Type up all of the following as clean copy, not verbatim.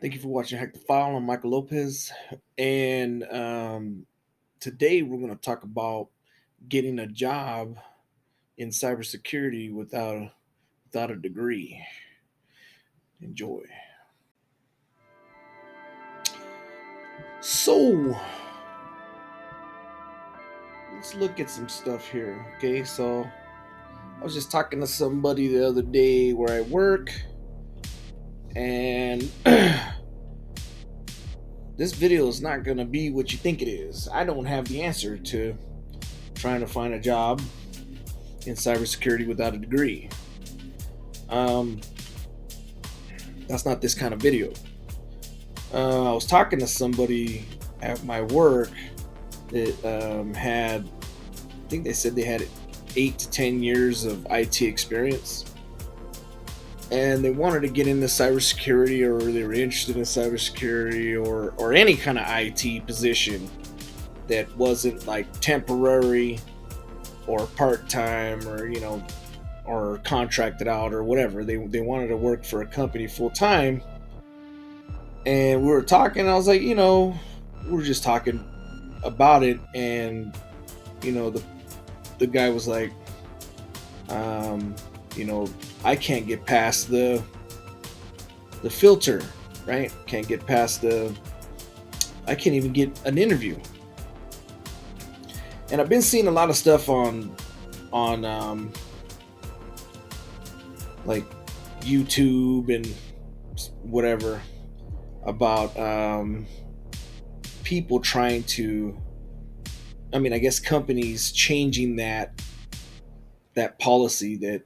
Thank you for watching Hack the File. I'm Michael Lopez, and today we're going to talk about getting a job in cybersecurity without a degree. Enjoy. So let's look at some stuff here. Okay, so I was just talking to somebody the other day where I work, and this video is not going to be what you think it is. I don't have the answer to trying to find a job in cybersecurity without a degree. Um, that's not this kind of video. I was talking to somebody at my work that I think they said they had 8 to 10 years of IT experience, and they wanted to get into cybersecurity, or they were interested in cybersecurity, or any kind of IT position that wasn't like temporary or part-time, or or contracted out or whatever. They wanted to work for a company full-time. And we were talking, I was like, we were just talking about it, and the guy was like, I can't get past the filter, right? Can't get past I can't even get an interview. And I've been seeing a lot of stuff on like YouTube and whatever about people trying to, I guess companies changing that policy that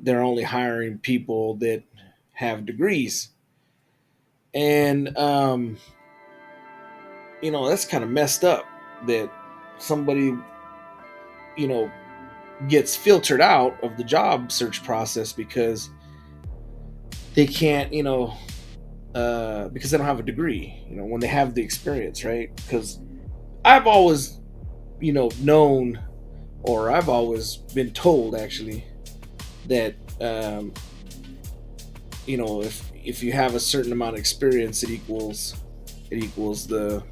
they're only hiring people that have degrees. And that's kind of messed up that somebody gets filtered out of the job search process because they can't, because they don't have a degree, when they have the experience, right? Because I've always, known, or I've always been told actually that, if you have a certain amount of experience, it equals the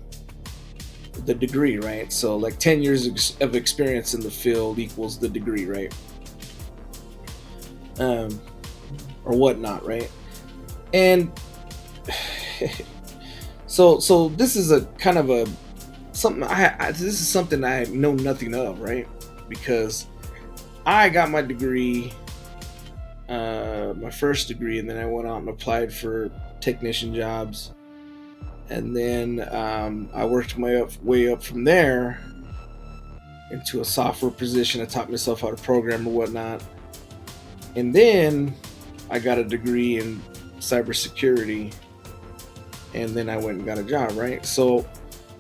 degree, right? So like 10 years of experience in the field equals the degree, right? Or whatnot, right? And so this is a kind of a something this is something I know nothing of, right? Because I got my degree, my first degree, and then I went out and applied for technician jobs, and then I worked my way up from there into a software position. I taught myself how to program or whatnot, and then I got a degree in cybersecurity, and then I went and got a job, right? So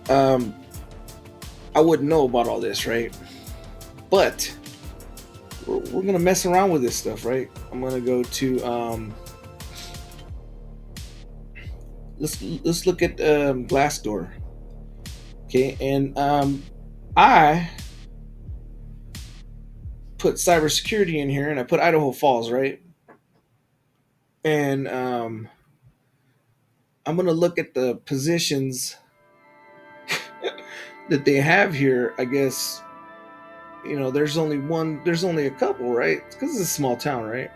I wouldn't know about all this, right? But we're gonna mess around with this stuff, right? I'm gonna go to let's look at Glassdoor, okay? And I put cybersecurity in here, and I put Idaho Falls, right? And I'm gonna look at the positions that they have here. I guess there's only a couple, right? Because it's a small town, right?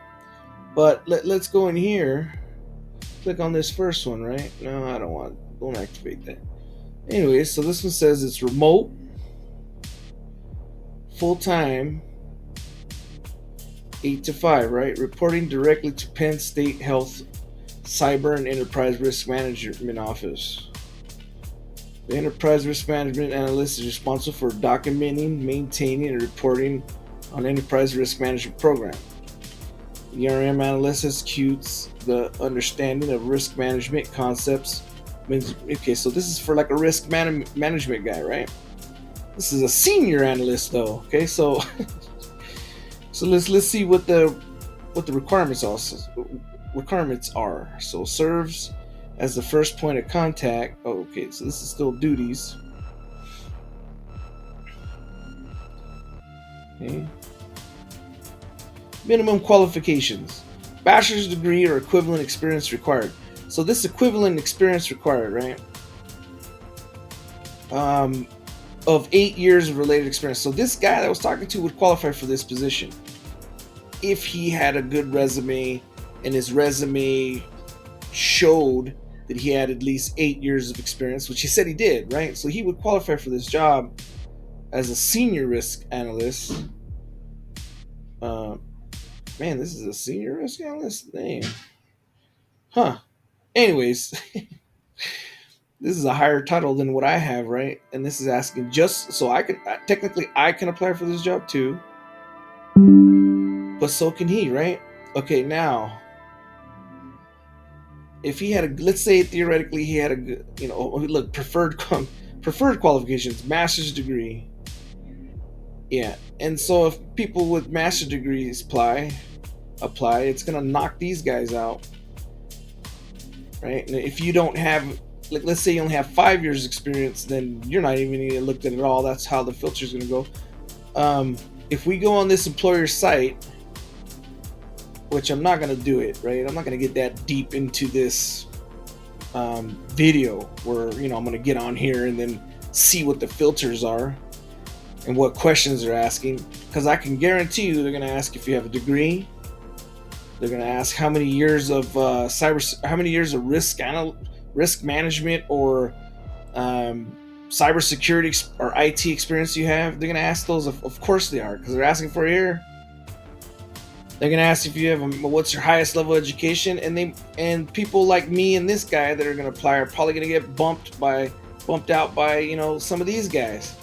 But let's go in here, click on this first one, right? No, I don't activate that. Anyway, so this one says it's remote, full-time, 8 to 5, right? Reporting directly to Penn State Health Cyber and Enterprise Risk Management Office. The Enterprise Risk Management Analyst is responsible for documenting, maintaining, and reporting on Enterprise Risk Management Program. The ERM Analyst executes the understanding of risk management concepts. Okay, so this is for like a risk management guy, right? This is a senior analyst though. Okay, so so let's see what the requirements are. So serves as the first point of contact. Oh, okay, so this is still duties. Okay. Minimum qualifications: bachelor's degree or equivalent experience required. So this equivalent experience required, right? Of 8 years of related experience. So this guy that I was talking to would qualify for this position if he had a good resume and his resume showed that he had at least 8 years of experience, which he said he did, right? So he would qualify for this job as a senior risk analyst. Man, this is a senior risk analyst name. Huh. Anyways, this is a higher title than what I have, right? And this is asking just so I can technically I can apply for this job too, but so can he, right? Okay, now if he had a, let's say theoretically he had a good, look, preferred qualifications, master's degree, yeah, and so if people with master's degrees apply, it's gonna knock these guys out, right? And if you don't have, like, let's say you only have 5 years experience, then you're not even gonna get looked at all. That's how the filter's gonna go. If we go on this employer site, which I'm not gonna do it, right? I'm not gonna get that deep into this video where I'm gonna get on here and then see what the filters are and what questions they're asking, because I can guarantee you they're gonna ask if you have a degree. They're gonna ask how many years of how many years of risk management or cybersecurity or IT experience you have. They're gonna ask those. Of course they are, because they're asking for a year. They're gonna ask if you have what's your highest level of education, and people like me and this guy that are gonna apply are probably gonna get bumped out by some of these guys,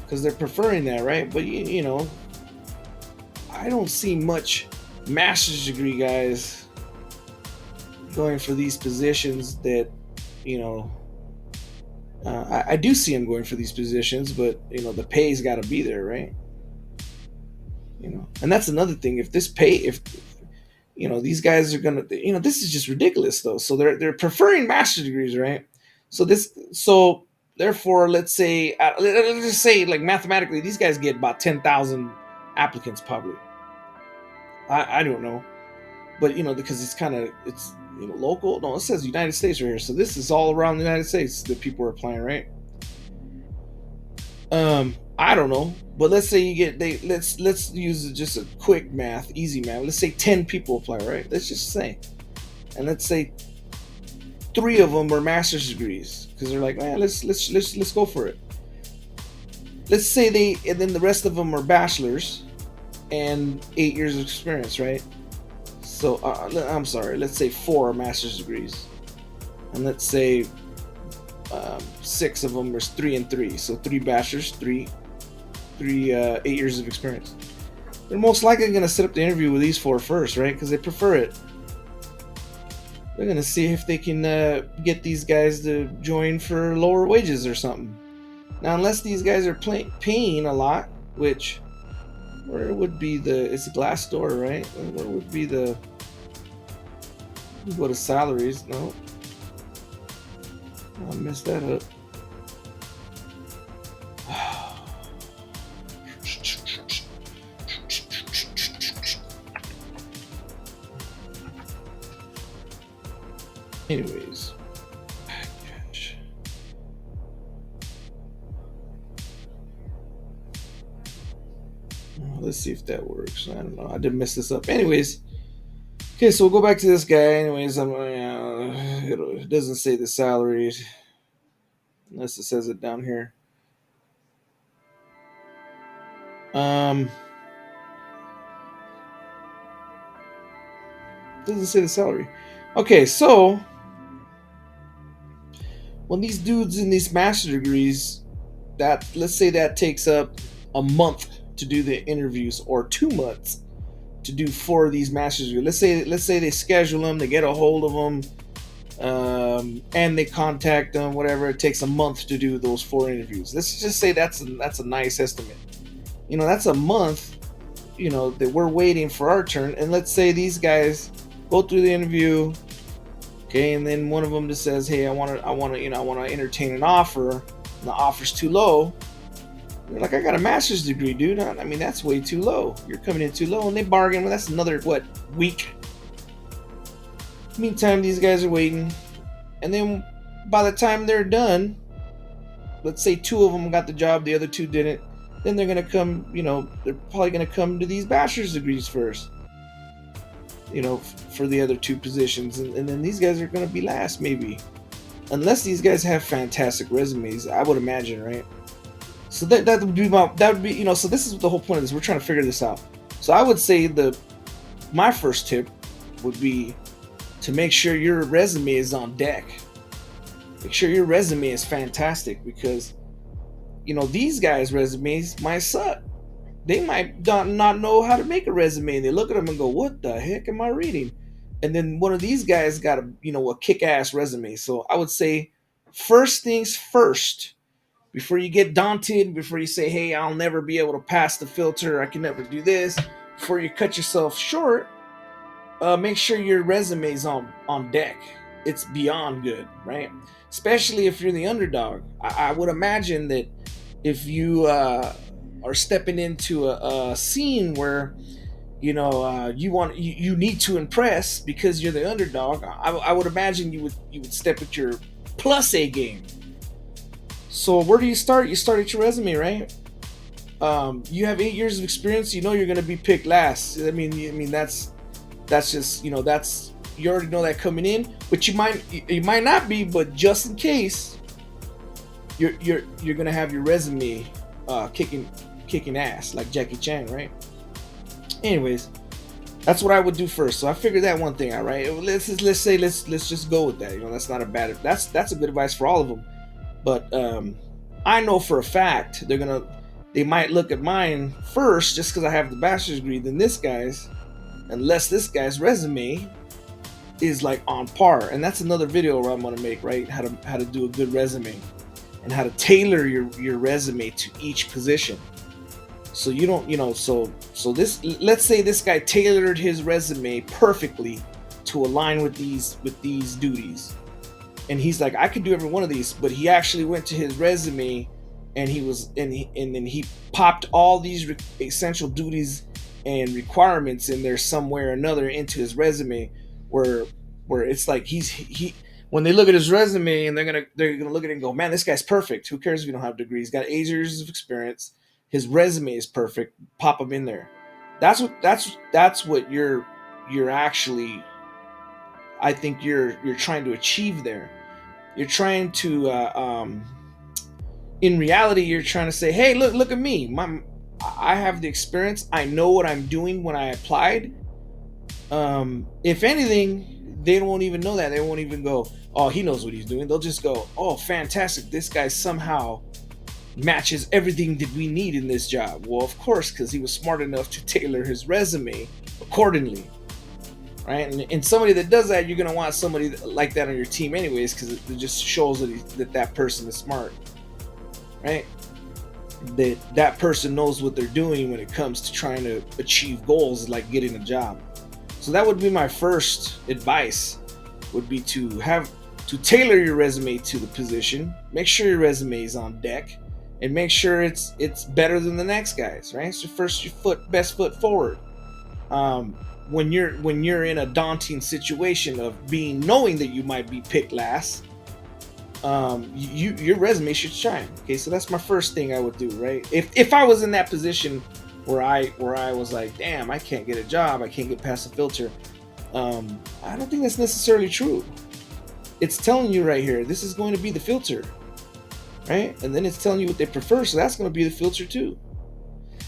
because they're preferring that, right? But I don't see much master's degree guys going for these positions that I do see them going for these positions, but the pay's got to be there, right? And that's another thing. If these guys are gonna, this is just ridiculous though. So they're preferring master's degrees, right? So therefore, let's just say, like, mathematically, these guys get about 10,000 applicants probably. I don't know, but because it's local. No, it says United States right here, so this is all around the United States that people are applying, right? I don't know, but let's say let's use just a quick easy math. Let's say 10 people apply, right? Let's just say, and let's say 3 of them are master's degrees, because they're like, man, let's go for it. Let's say and then the rest of them are bachelors and 8 years of experience, right? So I'm sorry, let's say 4 are master's degrees, and let's say 6 of them are 3 and 3, so 3 bachelors, 3 8 years of experience. They're most likely going to set up the interview with these 4 first, right? Because they prefer it. They're going to see if they can get these guys to join for lower wages or something. Now, unless these guys are paying a lot, which, where would be it's Glassdoor, right? Where would be you go to salaries? No, I messed that up. Anyways, gosh. Let's see if that works. I don't know. I did mess this up. Anyways, okay, so we'll go back to this guy. Anyways, it doesn't say the salaries unless it says it down here. Doesn't say the salary. Okay, so when these dudes in these master degrees, let's say that takes up a month to do the interviews, or 2 months to do 4 of these master's degrees. Let's say they schedule them, they get a hold of them, and they contact them. Whatever, it takes a month to do those 4 interviews. Let's just say that's a nice estimate. That's a month. That we're waiting for our turn, and let's say these guys go through the interview, okay, and then one of them just says, "Hey, I want to entertain an offer," and the offer's too low. They're like, "I got a master's degree, dude. I mean, that's way too low. You're coming in too low," and they bargain. Well, that's another week. Meantime, these guys are waiting, and then by the time they're done, let's say two of them got the job, the other two didn't. Then they're gonna come, they're probably gonna come to these bachelor's degrees first, for the other two positions, and then these guys are gonna be last, maybe, unless these guys have fantastic resumes. I would imagine, right? So that would be so this is the whole point of this. We're trying to figure this out. So I would say my first tip would be to make sure your resume is on deck. Make sure your resume is fantastic, because these guys' resumes might suck. They might not know how to make a resume, and they look at them and go, "What the heck am I reading?" And then one of these guys got a kick-ass resume. So I would say, first things first, before you get daunted, before you say, "Hey, I'll never be able to pass the filter, I can never do this," before you cut yourself short, make sure your resume's on deck. It's beyond good, right? Especially if you're the underdog. I would imagine that if you are stepping into a scene where you need to impress because you're the underdog, I would imagine you would step at your plus A game. So where do you start? You start at your resume, right? You have 8 years of experience. You're going to be picked last. I mean that's just that's, you already know that coming in. But you might not be. But just in case, you're going to have your resume kicking ass like Jackie Chan, right? Anyways, that's what I would do first. So I figured that one thing out, right? Let's just go with that. That's not a bad. That's a good advice for all of them. But I know for a fact they might look at mine first just because I have the bachelor's degree than this guy's, unless this guy's resume is like on par. And that's another video where I'm gonna make, right? How to do a good resume and how to tailor your resume to each position. So you don't, so this, let's say this guy tailored his resume perfectly to align with these duties. And he's like, I could do every one of these, but he actually went to his resume and then he popped all these essential duties and requirements in there somewhere or another into his resume, where it's like he when they look at his resume, and they're gonna look at it and go, man, this guy's perfect. Who cares if you don't have a degree? He's got 8 years of experience. His resume is perfect. Pop him in there. That's what you're actually, I think you're trying to achieve there. You're trying to in reality, you're trying to say, hey, look at me. I have the experience. I know what I'm doing when I applied. If anything, they won't even know that. They won't even go, oh, he knows what he's doing. They'll just go, oh, fantastic. This guy somehow matches everything that we need in this job. Well, of course, because he was smart enough to tailor his resume accordingly. Right? And somebody that does that, you're going to want somebody like that on your team anyways, because it just shows that person is smart. Right? That person knows what they're doing when it comes to trying to achieve goals like getting a job. So that would be my first advice, would be to tailor your resume to the position. Make sure your resume is on deck, and make sure it's better than the next guy's, right? So first, your best foot forward. When you're in a daunting situation of knowing that you might be picked last, your resume should shine. Okay, so that's my first thing I would do, right? If I was in that position where I was like, damn, I can't get a job, I can't get past the filter, I don't think that's necessarily true. It's telling you right here, this is going to be the filter, right? And then it's telling you what they prefer, so that's going to be the filter too.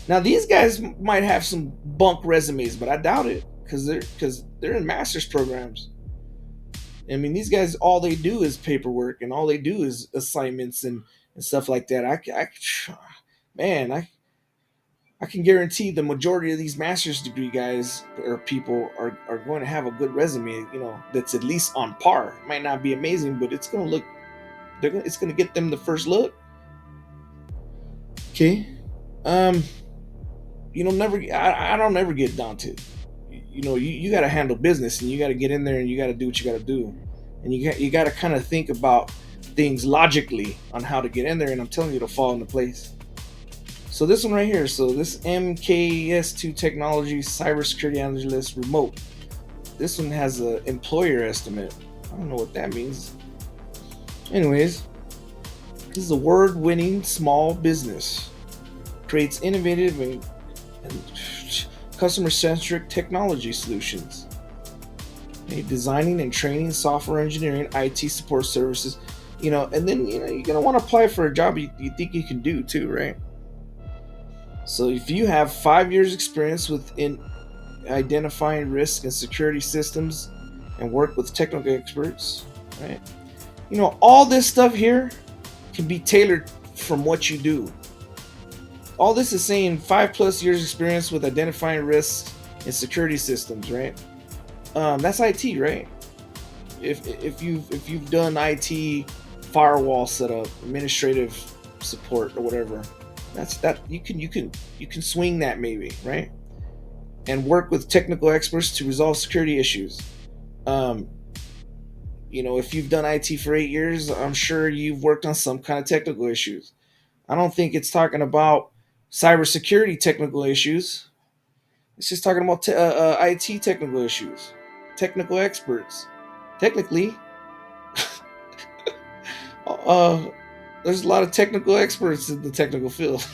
Now these guys might have some bunk resumes, but I doubt it, because they're in master's programs. I mean, these guys, all they do is paperwork, and all they do is assignments and stuff like that. I can guarantee the majority of these master's degree guys or people are going to have a good resume, that's at least on par. It might not be amazing, but it's going to get them the first look. Okay. I don't ever get daunted. You got to handle business, and you got to get in there, and you got to do what you got to do, and you got to kind of think about things logically on how to get in there, and I'm telling you, it'll fall into place. So this one right here, so this MKS2 Technology Cybersecurity Analyst Remote. This one has an employer estimate. I don't know what that means. Anyways, this is award-winning small business. Creates innovative and customer-centric technology solutions. Okay, designing and training software engineering, IT support services. And then you're gonna want to apply for a job you think you can do too, right? So if you have 5 years experience within identifying risk and security systems and work with technical experts, right? All this stuff here can be tailored from what you do. All this is saying 5+ years experience with identifying risks and security systems, right? That's IT, right? If you've done IT firewall setup, administrative support, or whatever, that you can swing that maybe, right? And work with technical experts to resolve security issues. If you've done IT for 8 years, I'm sure you've worked on some kind of technical issues. I don't think it's talking about cybersecurity technical issues. It's just talking about IT technical issues, technical experts. Technically, uh, there's a lot of technical experts in the technical field.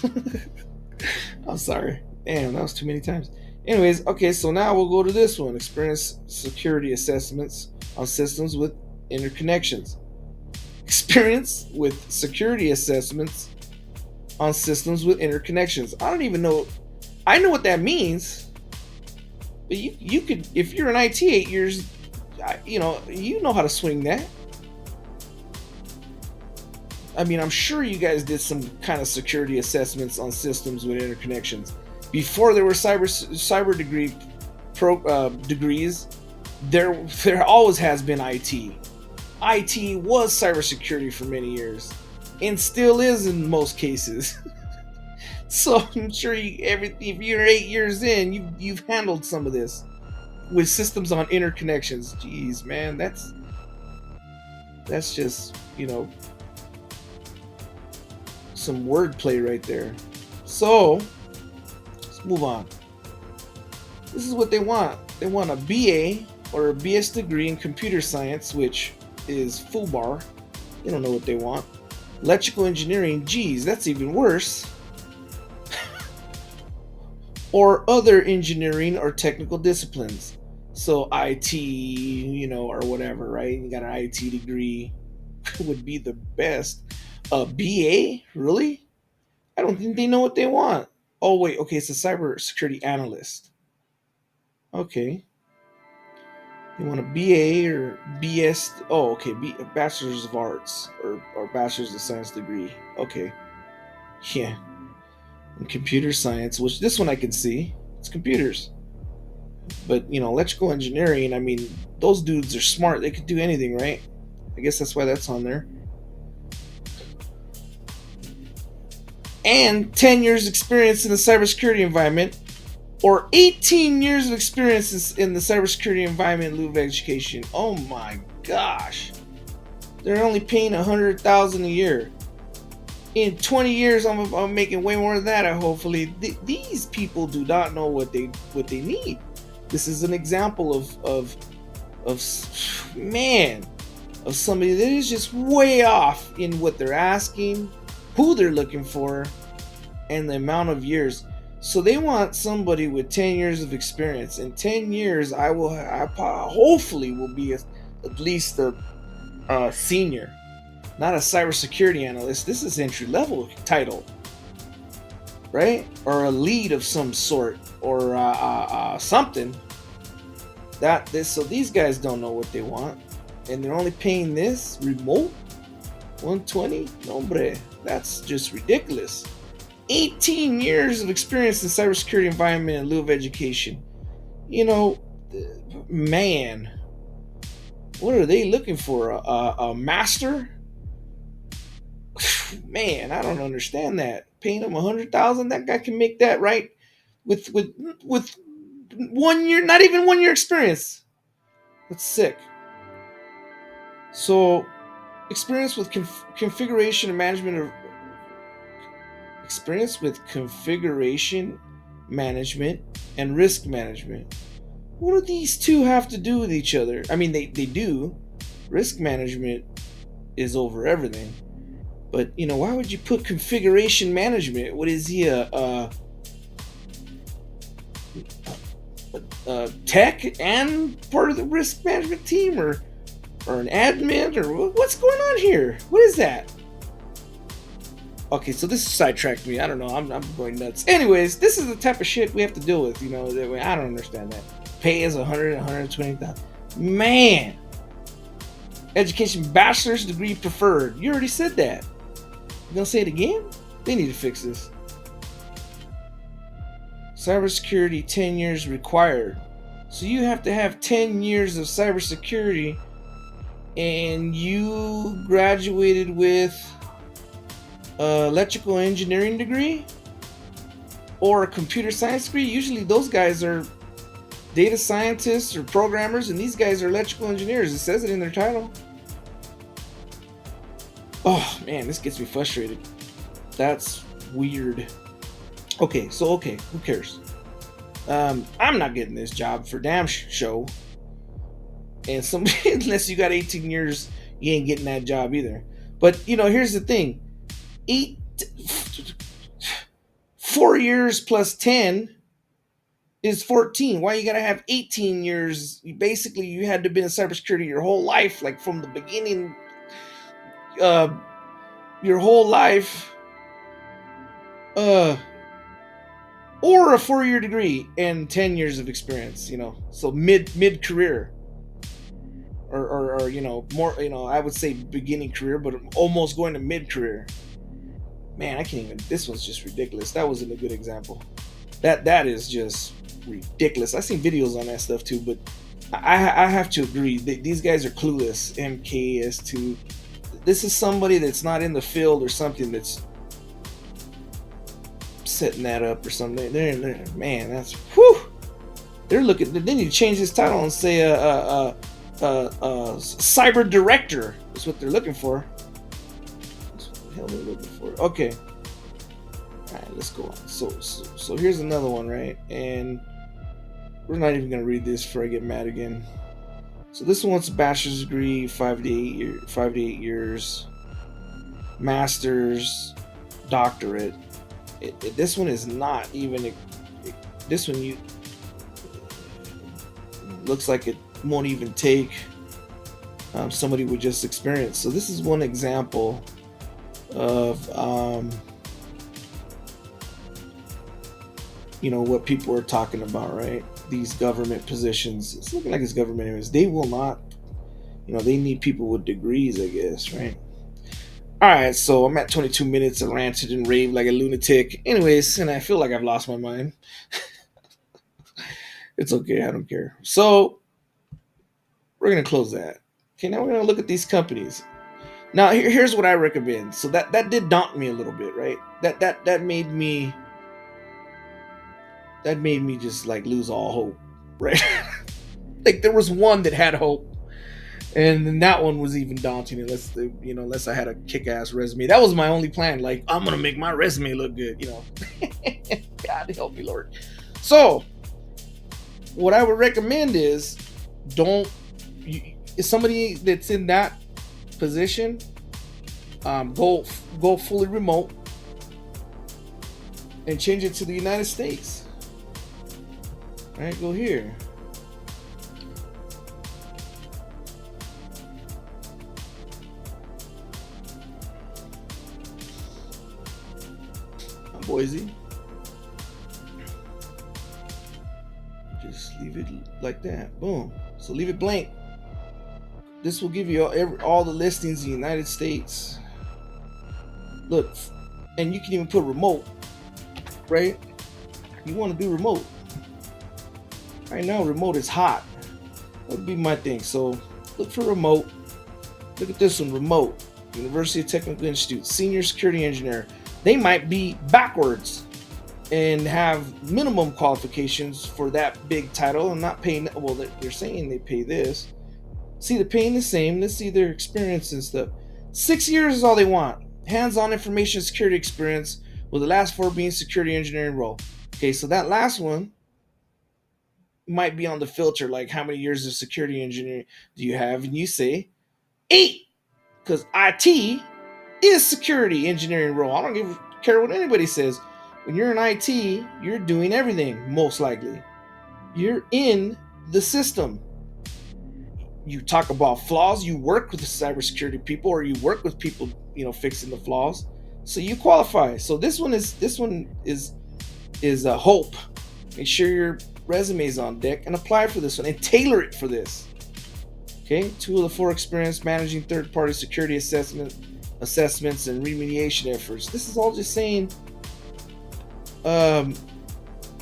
I'm sorry. Damn, that was too many times. Anyways, okay, so now we'll go to this one. Experience security assessments on systems with interconnections. Experience with security assessments on systems with interconnections. I don't even know. I know what that means. But you could, if you're in IT 8 years, you know how to swing that. I mean, I'm sure you guys did some kind of security assessments on systems with interconnections before there were cyber degrees. There always has been IT. IT was cybersecurity for many years, and still is in most cases. So I'm sure if you're 8 years in, you've handled some of this with systems on interconnections. Jeez, man, that's just some wordplay right there. So let's move on. This is what they want. They want a BA or a BS degree in computer science, which is FUBAR. They don't know what they want. Electrical engineering, geez, that's even worse. Or other engineering or technical disciplines. So IT, or whatever, right? You got an IT degree would be the best. A BA? Really? I don't think they know what they want. Oh, wait, okay, it's a cybersecurity analyst. Okay. They want a BA or BS. Oh, okay, a Bachelor's of Arts or Bachelor's of Science degree. Okay. Yeah. In computer science, which this one I can see. It's computers. But, electrical engineering, I mean, those dudes are smart. They could do anything, right? I guess that's why that's on there. And 10 years experience in the cybersecurity environment, or 18 years of experience in the cybersecurity environment in lieu of education. Oh my gosh. They're only paying $100,000 a year. In 20 years, I'm making way more than that. Hopefully, these people do not know what they need. This is an example of somebody that is just way off in what they're asking, who they're looking for, and the amount of years. So they want somebody with 10 years of experience. In 10 years, I hopefully will be at least a senior, not a cybersecurity analyst. This is entry level title, right? Or a lead of some sort, or something. So these guys don't know what they want, and they're only paying this remote $120. Hombre, that's just ridiculous. 18 years of experience in cybersecurity environment in lieu of education. Man, what are they looking for? A master? Man, I don't understand that. Paying him $100,000, that guy can make that right with 1 year, not even 1 year experience. That's sick. So, experience with configuration and management of experience with configuration management and risk management. What do these two have to do with each other? I mean, they do. Risk management is over everything. But, why would you put configuration management? What is he, tech and part of the risk management team, or an admin, or what's going on here? What is that? Okay, so this sidetracked me. I don't know. I'm going nuts. Anyways, this is the type of shit we have to deal with. I don't understand that. Pay is 120,000. Man, education bachelor's degree preferred. You already said that. You gonna say it again? They need to fix this. Cybersecurity 10 years required. So you have to have 10 years of cybersecurity, and you graduated with an electrical engineering degree or a computer science degree. Usually those guys are data scientists or programmers, and these guys are electrical engineers. It says it in their title. Oh man, this gets me frustrated. That's weird. Okay, who cares? I'm not getting this job for damn show. And unless you got 18 years, you ain't getting that job either. But here's the thing: 4 years plus 10 is 14. Why you gotta have 18 years? Basically, you had to have been in cybersecurity your whole life, like from the beginning. Your whole life. Or a 4-year degree and 10 years of experience. So mid career. Or more, I would say beginning career, but almost going to mid career. Man, I can't even. This one's just ridiculous. That wasn't a good example. That is just ridiculous. I've seen videos on that stuff too, but I have to agree that these guys are clueless. MKS2. This is somebody that's not in the field or something that's setting that up or something. Man, that's whew. They're looking. They need to change this title and say cyber director is what they're looking for. What the hell are they looking for? Okay. All right, let's go on. So here's another one, right? And we're not even gonna read this before I get mad again. So this one's a bachelor's degree, 5 to 8 years, master's, doctorate. This one is not even. This one looks like it won't even take somebody with just experience. So this is one example of what people are talking about, right? These government positions. It's looking like it's government areas. They will not. They need people with degrees, I guess, right? All right, so I'm at 22 minutes and ranted and raved like a lunatic. Anyways, and I feel like I've lost my mind. It's okay, I don't care. So we're gonna close that. Okay, now we're gonna look at these companies. Now here's what I recommend. So that did daunt me a little bit, right? That made me just like lose all hope, right? Like there was one that had hope. And then that one was even daunting, unless I had a kick-ass resume. That was my only plan. Like, I'm gonna make my resume look good, God help me, Lord. So, what I would recommend is, if somebody that's in that position, go fully remote and change it to the United States. All right, go here. Boise. Just leave it like that. Boom. So leave it blank. This will give you all the listings in the United States. Look, and you can even put remote, right? You want to do remote. Right now, remote is hot. That would be my thing. So look for remote. Look at this one, remote. University of Technical Institute, senior security engineer. They might be backwards and have minimum qualifications for that big title and not paying. Well, they're saying they pay this. See, they're paying the same. Let's see their experience and stuff. 6 years is all they want. Hands-on information security experience, with the last 4 being security engineering role. Okay, so that last one might be on the filter, like how many years of security engineering do you have, and you say 8, because IT is security engineering role. I don't care what anybody says. When you're in IT, you're doing everything. Most likely, you're in the system. You talk about flaws. You work with the cybersecurity people, or you work with people, fixing the flaws. So you qualify. So this one is a hope. Make sure your resume is on deck and apply for this one and tailor it for this. Okay, 2 of the 4 experience managing third-party security assessments and remediation efforts. This is all just saying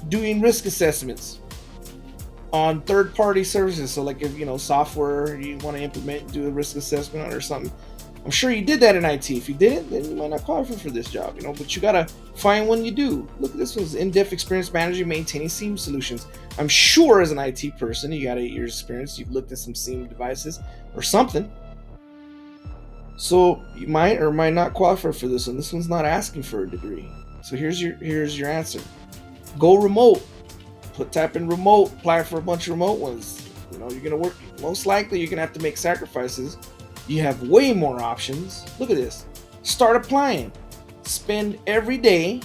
doing risk assessments on third-party services. So like if software you want to implement, do a risk assessment on or something. I'm sure you did that in IT. If you didn't, then you might not qualify for this job, but you gotta find one you do. Look at this one's in-depth experience managing, maintaining SIEM solutions. I'm sure as an IT person, you got 8 years experience, you've looked at some SIEM devices or something. So you might or might not qualify for this one. This one's not asking for a degree. So here's your answer. Go remote. Type in remote, apply for a bunch of remote ones. You're gonna work, most likely you're gonna have to make sacrifices. You have way more options. Look at this. Start applying. Spend every day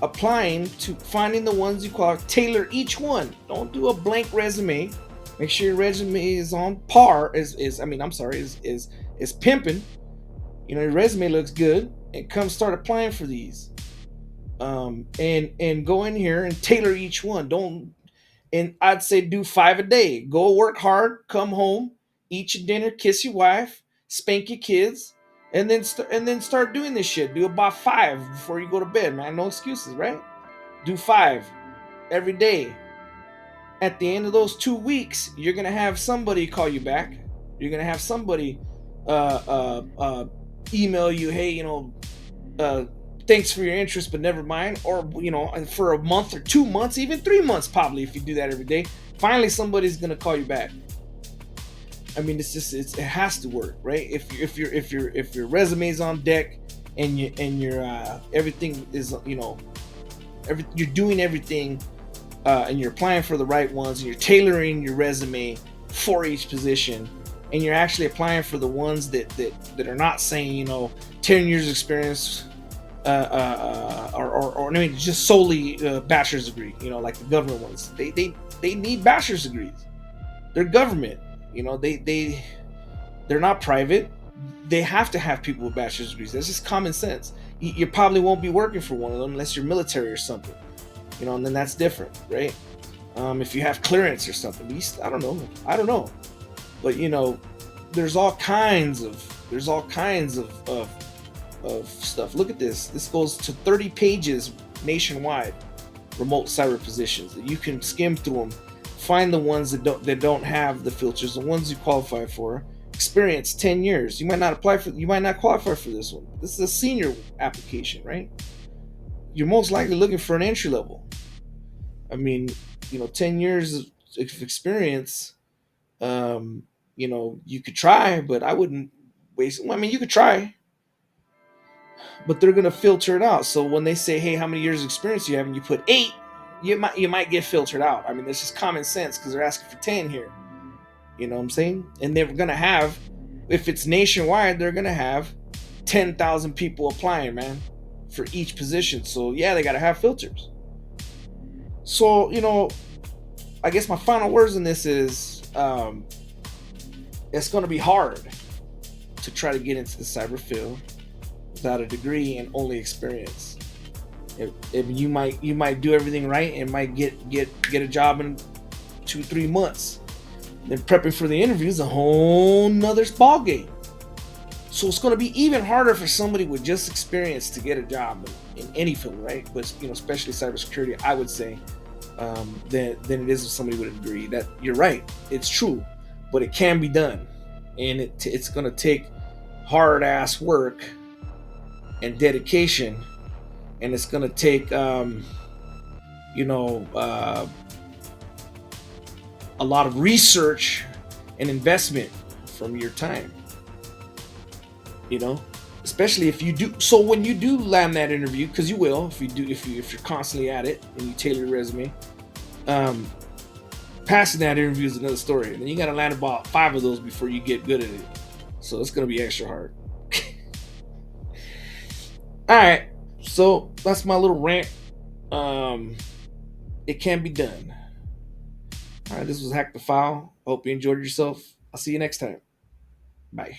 applying to finding the ones you qualify. Tailor each one. Don't do a blank resume. Make sure your resume is on par. Is pimping. Your resume looks good. And come start applying for these. And go in here and tailor each one. And I'd say do 5 a day. Go work hard. Come home. Eat your dinner, kiss your wife, spank your kids, and then start doing this shit. Do about 5 before you go to bed, man. No excuses, right? Do 5 every day. At the end of those 2 weeks, you're gonna have somebody call you back. You're gonna have somebody email you, hey, thanks for your interest, but never mind. Or for a month or 2 months, even 3 months, probably, if you do that every day. Finally, somebody's gonna call you back. I mean, it has to work, right? If your resume's on deck and your everything is you're doing everything and you're applying for the right ones and you're tailoring your resume for each position and you're actually applying for the ones that are not saying 10 years experience or I mean just solely bachelor's degree, like the government ones. They need bachelor's degrees. They're government. They're not private. They have to have people with bachelor's degrees. That's just common sense. You probably won't be working for one of them unless you're military or something, and then that's different, right? If you have clearance or something, I don't know, but there's all kinds of stuff. Look at this. This goes to 30 pages nationwide. Remote cyber positions. You can skim through them. Find the ones that don't have the filters, the ones you qualify for. Experience 10 years. You might not qualify for this one. This is a senior application, right? You're most likely looking for an entry level. I mean, 10 years of experience. You could try, but I wouldn't waste. I mean, you could try, but they're gonna filter it out. So when they say, "Hey, how many years of experience do you have?" and you put 8. You might get filtered out. I mean, this is common sense because they're asking for 10 here. You know what I'm saying? And they're gonna have, if it's nationwide, they're gonna have 10,000 people applying, man, for each position. So yeah, they gotta have filters. So I guess my final words on this is, it's gonna be hard to try to get into the cyber field without a degree and only experience. If you might do everything right and might get a job in 2-3 months. Then prepping for the interview is a whole nother ball game. So it's going to be even harder for somebody with just experience to get a job in any field, right? But especially cybersecurity, I would say, than it is with somebody with a degree. That you're right, it's true, but it can be done, and it's going to take hard ass work and dedication. And it's going to take, a lot of research and investment from your time. Especially if you do. So when you do land that interview, because you will, if you're constantly at it and you tailor your resume, Passing that interview is another story. And then you got to land about 5 of those before you get good at it. So it's going to be extra hard. All right. So that's my little rant. It can be done. All right. This was Hack the File. Hope you enjoyed yourself. I'll see you next time. Bye.